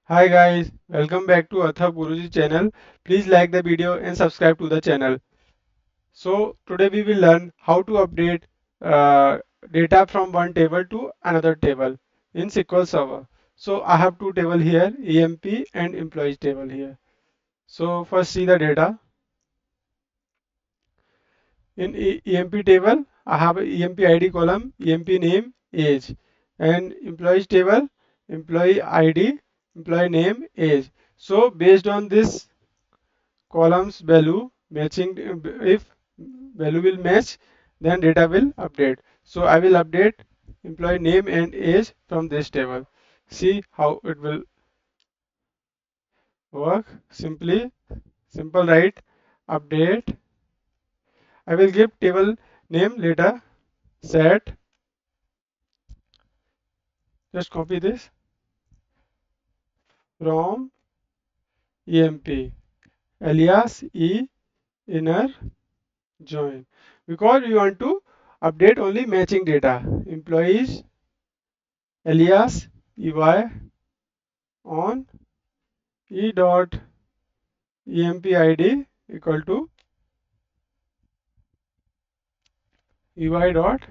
Hi guys, welcome back to Atharv Guruji channel. Please like the video and subscribe to the channel. So today we will learn how to update uh, data from one table to another table in SQL Server. So I have two tables here, EMP and employees table here. So first see the data. In EMP table, I have a EMP ID column, EMP name, age, and employees table, employee ID, employee name, age. So based on this columns value matching, if value will match, then data will update. So I will update employee name and age from this table. See how it will work. Simple, right? Update. I will give table name later. Set. Just copy this from EMP alias E inner join, because we want to update only matching data. Employees alias EY on E dot EMPID equal to EY dot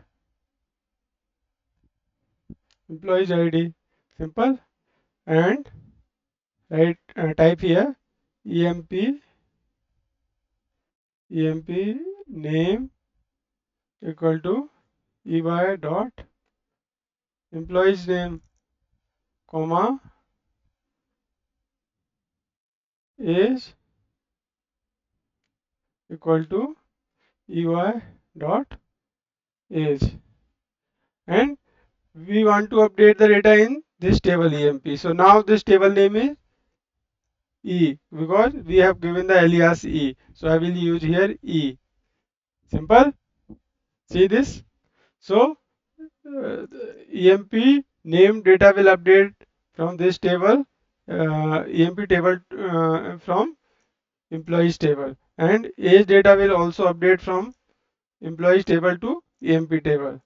employees ID. Simple. And right, type here EMP name equal to EY dot employees name, comma, age equal to EY dot age. And we want to update the data in this table EMP. So now this table name is E, because we have given the alias E. So I will use here E. Simple. See this. So EMP name data will update from this table, EMP table from employees table, and age data will also update from employees table to EMP table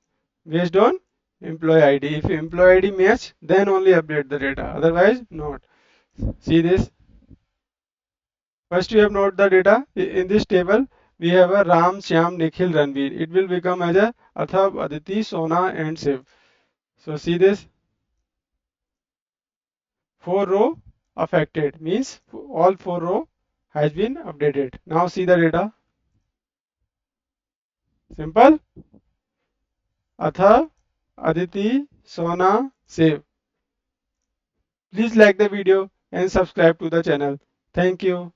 based on employee ID. If employee ID match, then only update the data, otherwise not. See this. First you have note the data. In this table we have a Ram, Shyam, Nikhil, Ranvir. It will become as a Atharv, Aditi, Sona and Shiv. So see this, 4 row affected means all 4 row has been updated. Now see the data. Simple. Atharv, Aditi, Sona, Shiv. Please like the video and subscribe to the channel. Thank you.